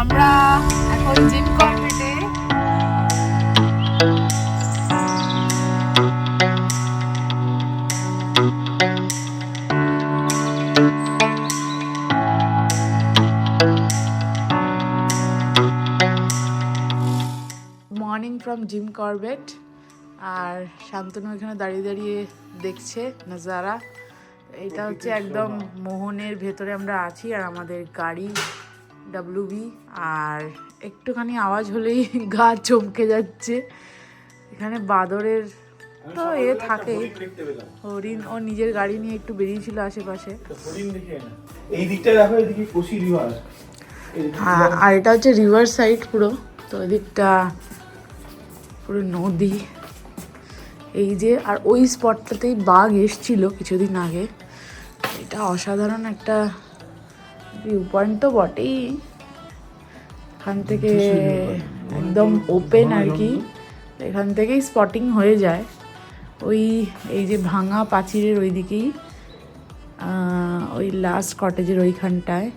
আমরা এখন জিম কর্বেটে মর্নিং ফ্রম জিম কর্বেট। আর শান্তনু এখানে দাঁড়িয়ে দাঁড়িয়ে দেখছে নাজারা। এটা হচ্ছে একদম মোহনের ভেতরে আমরা আছি আর আমাদের গাড়ি WB। আর একটুখানি আওয়াজ হলেই গা চমকে যাচ্ছে। এখানে বাদরের তো থাকে, হরিণ ও নিজের গাড়ি নিয়ে একটু বেরিয়েছিল আশেপাশে। আর এটা হচ্ছে রিভার সাইড পুরো, তো এদিকটা পুরো নদী এই যে। আর ওই স্পটটাতেই বাঘ এসছিল কিছুদিন আগে। এটা অসাধারণ একটা ভিউ পয়েন্ট তো বটেই। এখান থেকে একদম ওপেন আর কি, এখান থেকেই স্পটিং হয়ে যায়। ওই এই যে ভাঙা প্রাচীরের ওই দিকেই ওই লাস্ট কটেজের ওইখানটায়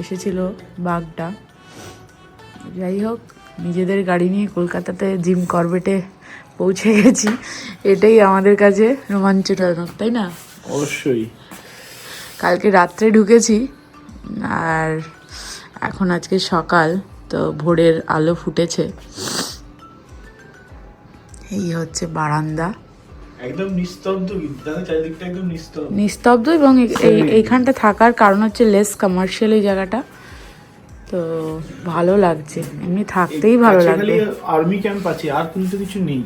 এসেছিল বাঘটা। যাই হোক, নিজেদের গাড়ি নিয়ে কলকাতাতে জিম কর্বেটে পৌঁছে গেছি, এটাই আমাদের কাছে রোমাঞ্চজনক, তাই না? অবশ্যই। কালকে রাত্রে ঢুকেছি আর এখন আজকে সকাল, তো ভোরের আলো ফুটেছে। এই হচ্ছে বারান্দা, একদম নিস্তব্ধ, চারিদিকটা একদম নিস্তব্ধ। এবং এইখানটা থাকার কারণ হচ্ছে লেস কমার্শিয়াল এই জায়গাটা, তো ভালো লাগছে। এমনি থাকতেই ভালো লাগছে। আর্মি ক্যাম্প আছে, আর কিন্তু কিছু নেই।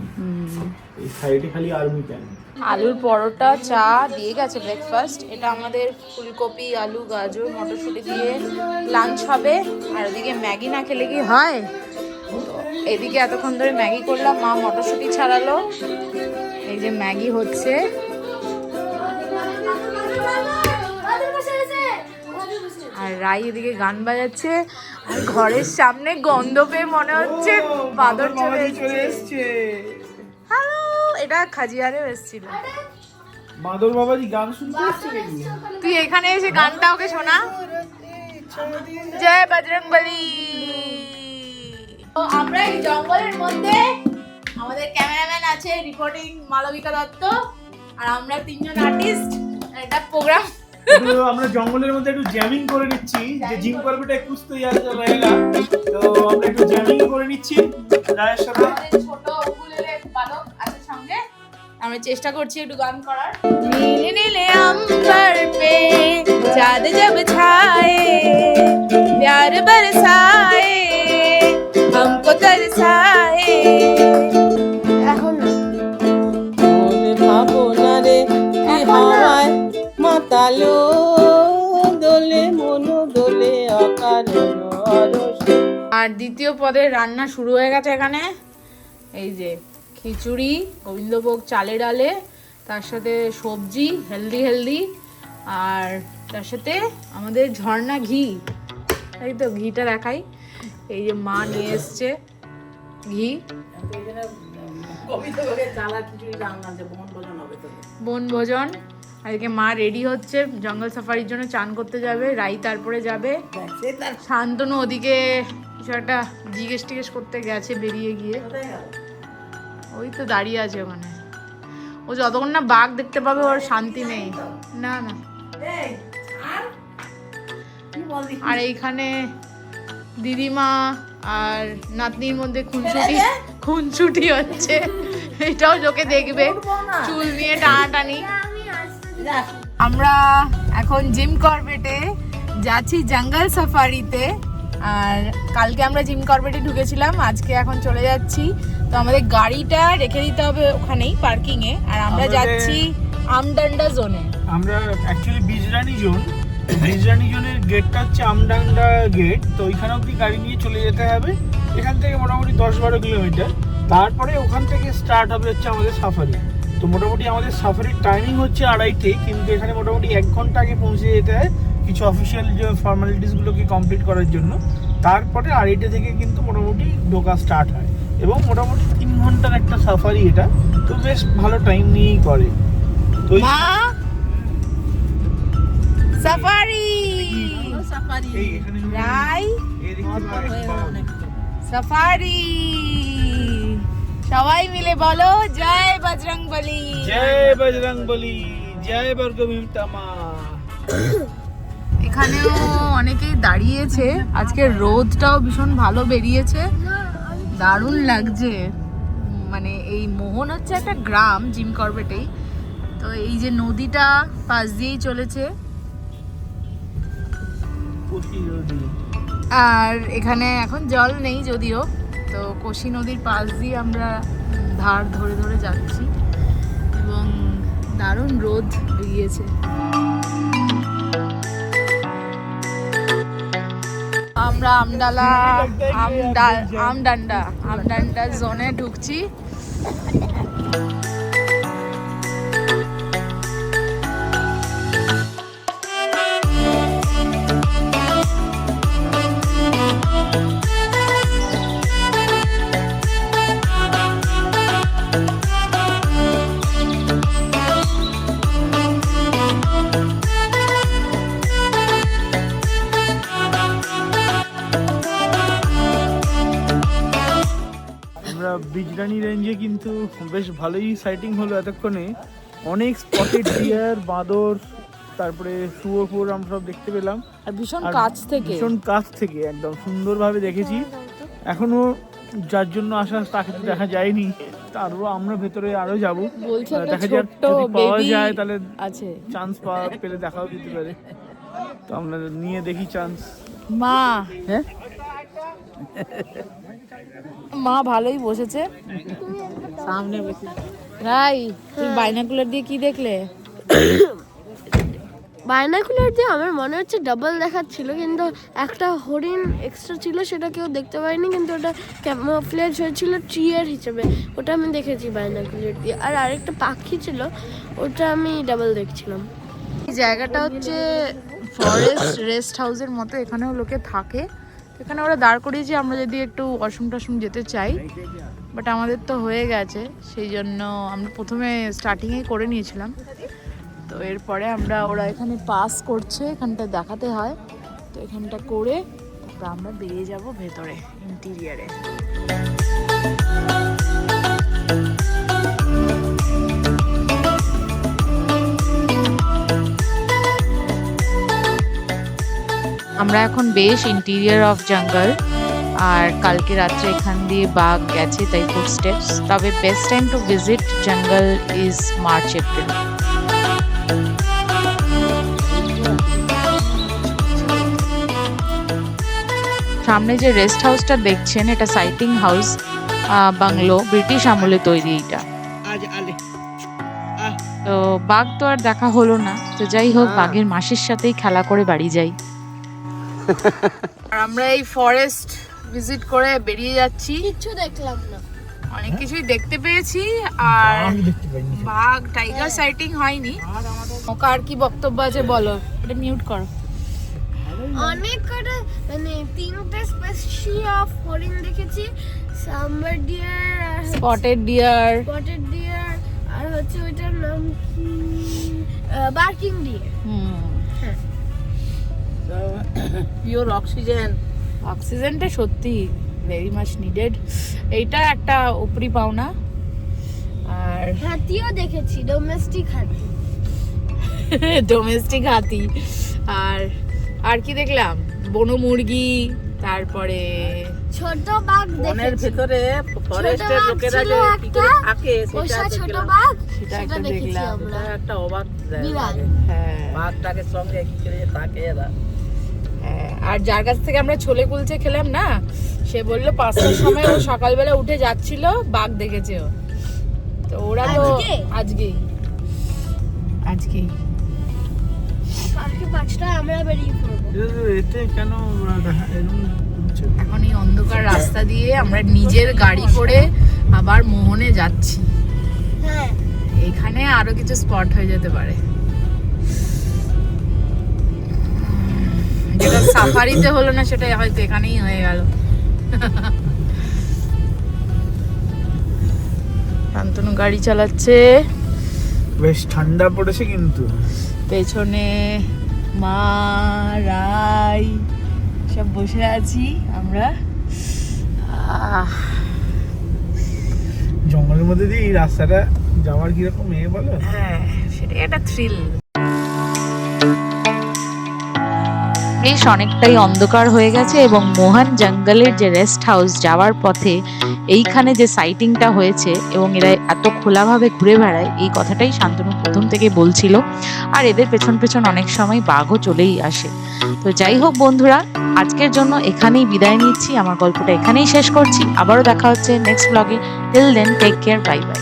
এই সাইডে খালি আর্মি ক্যাম্প। আলুর পরোটা, চা দিয়ে গেছে ব্রেকফাস্ট। এটা আমাদের ফুলকপি, আলু, গাজর, মটরশুঁটি দিয়ে লাঞ্চ হবে। আর ওদিকে ম্যাগি না খেলে কি হয়? তো এদিকে এতক্ষণ ধরে ম্যাগি করলাম, মা মটরশুঁটি ছাড়ালো। এই যে ম্যাগি হচ্ছে। আর রাই এদিকে গান বাজাচ্ছে। আর ঘরের সামনে গন্ধ পেয়ে মনে হচ্ছে বাদর চলে এসেছে। হ্যালো, এটা খাজিয়ারেও এসেছিল। বাদর বাবাজি গান শুনতে এসেছে নাকি? তুই এখানে এসে গানটা ওকে শোনা। জয় বজরংবলী। তো আমরা এই জঙ্গলের মধ্যে, আমাদের ক্যামেরাম্যান আছে রিপোর্টিং মালবিকা দত্ত, আর আমরা তিনজন আর্টিস্ট। এটা প্রোগ্রাম আমরা জঙ্গলের মধ্যে একটু জ্যামিং করে নিচ্ছি, যে জিম করবেটা কুছ তো ইয়াদ रहेगा, তো আমরা একটু জ্যামিং করে নিচ্ছি রায়ের সাথে। ছোট উকুলেলে বালক আছে সঙ্গে, আমরা চেষ্টা করছি একটু গান করার। নীলে নীলে अंबर पे चाँद जब छाए, प्यार बरसाए, हमको तरसाए। এখন মনে ভাবনা রে কি হাওয়ায় মাতালো দোলে মনো দোলে অকারণ অরস। আর দ্বিতীয় পদের রান্না শুরু হয়ে গেছে এখানে। এই যে খিচুড়ি, গোবিন্দভোগ চালে ডালে, তার সাথে সবজি হেলদি, আর তার সাথে আমাদের ঝর্ণা ঘি। তাই তো, ঘিটা দেখাই। এই যে মা নিয়ে এসছে ঘি, বনভোজন। আজকে মা রেডি হচ্ছে, জঙ্গল সাফারির জন্য চান করতে যাবে। রাই তারপরে যাবে। শান্তনু ওদিকে কিছু একটা জিজ্ঞেস করতে গেছে বেরিয়ে গিয়ে। ওই তো দাঁড়িয়ে আছে ওখানে। ও যতক্ষণ না বাঘ দেখতে পাবে ওর শান্তি নেই। না না। আর এইখানে দিদিমা আর নাতনির মধ্যে খুনছুটি হচ্ছে। এটাও চোখে দেখবে, চুল নিয়ে টানাটানি। আমরা এখন জিম কর্বেটে যাচ্ছি জঙ্গল সাফারিতে। আর কালকে আমরা জিম কর্বেটে ঢুকেছিলাম, আজকে এখন চলে যাচ্ছি। তো আমাদের গাড়িটা রেখে দিতে হবে ওখানেই পার্কিং এ। আর আমরা যাচ্ছি আমডান্ডা জোনে। আমরা অ্যাকচুয়ালি বিজরানি জোনের গেটটা হচ্ছে আমডান্ডা গেট। তো ওইখানে অব্দি গাড়ি নিয়ে চলে যেতে হবে। এখান থেকে মোটামুটি 10-12 কিলোমিটার। তারপরে ওখান থেকে স্টার্ট হবে হচ্ছে আমাদের সাফারি। তো মোটামুটি আমাদের সাফারির টাইমিং হচ্ছে 2:30, কিন্তু এখানে মোটামুটি 1 ঘন্টা আগে পৌঁছে যেতে হয় কিছু অফিসিয়াল যে ফর্মালিটিসগুলোকে কমপ্লিট করার জন্য। তারপরে 2:30 থেকে কিন্তু মোটামুটি ঢোকা স্টার্ট হয়, এবং মোটামুটি 3 ঘন্টার একটা সাফারি এটা। তো বেশ ভালো টাইম নিয়েই করে। তো সাফারি এই এখানে রাই এই দেখতে পাচ্ছি সাফারি। সবাই মিলে বলো জয় বজরংবলী। জয় বজরংবলী, জয় বর্গভীমটা মা। এখানেও অনেকেই দাঁড়িয়েছে। আজকে রোদটাও ভীষণ ভালো বেরিয়েছে, দারুণ লাগছে। মানে এই মোহন হচ্ছে একটা গ্রাম জিম করবেটেই, তো এই যে নদীটা পাশ দিয়েই চলেছে। আর এখানে এখন জল নেই যদিও, তো কোশি নদীর পাশ দিয়ে আমরা ধার ধরে ধরে যাচ্ছি এবং দারুণ রোদ বেরিয়েছে। আমরা আমডান্ডা জোনে ঢুকছি। বিজরানি রেঞ্জে কিন্তু বেশ ভালোই সাইটিং হলো এতক্ষণে। অনেক স্পটেড ডিয়ার, বাঁদর, তারপরে শুয়োর আমরা সব দেখতে পেলাম। আর ভীষণ আর কাছ থেকে ভীষণ কাছ থেকে একদম সুন্দরভাবে দেখেছি। এখনো যার জন্য আসা তাকে তো দেখা যায়নি, তারও আমরা ভেতরে আরো যাবো। বলছে একটা দেখা যাক ছোট্ট যদি পাওয়া বেবি যায় তাহলে আছে। চান্স পেলে দেখাও যেতে পারে, তো আমরা নিয়ে দেখি চান্স। মা, হ্যাঁ মা ভালোই বসেছে সামনে বসে। রাই, তুমি বাইনাকুলার দিয়ে কি দেখলে? বাইনাকুলার দিয়ে আমার মনে হচ্ছে ডাবল দেখাচ্ছিল, কিন্তু একটা হরিণ এক্সট্রা ছিল, সেটা কেউ দেখতে পায়নি, কিন্তু ওটা ক্যামোফ্লেজ হয়েছিল ট্রিয়ার হিসেবে, ওটা আমি দেখেছি বাইনাকুলার দিয়ে। আর আরেকটা পাখি ছিল, ওটা আমি ডাবল দেখছিলাম। এই জায়গাটা হচ্ছে ফরেস্ট রেস্ট হাউসের মতো, এখানেও লোকে থাকে। এখানে ওরা দাঁড় করিয়েছে আমরা যদি একটু ওয়াশরুম টাশরুম যেতে চাই, বাট আমাদের তো হয়ে গেছে, সেই জন্য আমরা প্রথমে স্টার্টিংয়েই করে নিয়েছিলাম। তো এরপরে ওরা এখানে পাস করছে, এখানটা দেখাতে হয়, তো এখানটা করে তারপর আমরা বেরিয়ে যাব ভেতরে ইন্টিরিয়ারে। আমরা এখন বেশ ইন্টিরিয়ার অফ জঙ্গল, আর কালকে রাত্রে এখান দিয়ে বাঘ গেছে, তাই ফুটস্টেপস। তবে বেস্ট টাইম টু ভিজিট জঙ্গল ইজ মার্চ এপ্রিল। সামনে যে রেস্ট হাউসটা দেখছেন, এটা সাইটিং হাউস বাংলো, ব্রিটিশ আমলে তৈরি এটা। তো বাঘ তো আর দেখা হলো না, তো যাই হোক বাঘের মাসির সাথেই খেলা করে বাড়ি যাই। আর আমরা এই ফরেস্ট ভিজিট করে বেরিয়ে যাচ্ছি। কিছু দেখলাম না, অনেক কিছুই দেখতে পেয়েছি, আর বাঘ টাইগার সাইটিং হয়নি। আর কি বক্তব্য আছে বলো, এটা মিউট করো। অনেক কটা মানে 3টে স্পেসিস অফ হরিণ দেখেছি, সাম্বার ডিয়ার, স্পটেড ডিয়ার, আর হচ্ছে ওইটার নাম কি, বার্কিং ডিয়ার। পিওর অক্সিজেন, অক্সিজেনটা সত্যি ভেরি মাচ নিডেড, এইটা একটা উপরি পাওনা। আর হাতিও দেখেছি, ডোমেস্টিক হাতি। আর কি দেখলাম, বন মুরগি, তারপরে ছোট বাঘ বনের দেখেছি। ভেতরে ফরেস্টের লোকেরা যে কি করে থাকে সেটা ছোট দেখলাম। বাঘ, সেটা সেটা একটা দেখেছি দেখলাম। আমরা। এটা একটা অবাক বিড়াল। হ্যাঁ, বাঘটাকে সঙ্গে কি করে থাকে এরা। হ্যাঁ। আর যার কাছ থেকে আমরা ছোলে কুলচে খেলাম না, সে বললো 5টার সময় ও সকালবেলা উঠে যাচ্ছিল, বাঘ দেখেছে ও। তো ওরা তো আজকেই কালকে 5টায় আমরা বেরিয়ে পড়বো। এতে কেন এরকম হচ্ছে? এখন এই অন্ধকার রাস্তা দিয়ে আমরা নিজের গাড়ি করে আবার মোহনে যাচ্ছি। হ্যাঁ, এখানে আরো কিছু স্পট হয়ে যেতে পারে, যেটা সাফারিতে হলো না সেটা হয়তো এখানেই হয়ে গেল। শান্তনু গাড়ি চালাচ্ছে, বেশ ঠান্ডা পড়েছে কিন্তু। পেছনে মা, রাই সব বসে আছি আমরা। জঙ্গলের মধ্যে দিয়ে এই রাস্তাটা যাওয়ার কিরকম বলো? হ্যাঁ, সেটাই একটা থ্রিল। বেশ অনেকটাই অন্ধকার হয়ে গেছে এবং মোহন জঙ্গলের যে রেস্ট হাউস যাওয়ার পথে এইখানে যে সাইটিংটা হয়েছে এবং এরা এত খোলাভাবে ঘুরে বেড়ায়, এই কথাটাই শান্তনু প্রথম থেকে বলছিল। আর এদের পেছন পেছন অনেক সময় বাঘও চলেই আসে। তো যাই হোক বন্ধুরা, আজকের জন্য এখানেই বিদায় নিচ্ছি, আমার গল্পটা এখানেই শেষ করছি। আবারও দেখা হচ্ছে নেক্সট ব্লগে। Till then take care, bye by.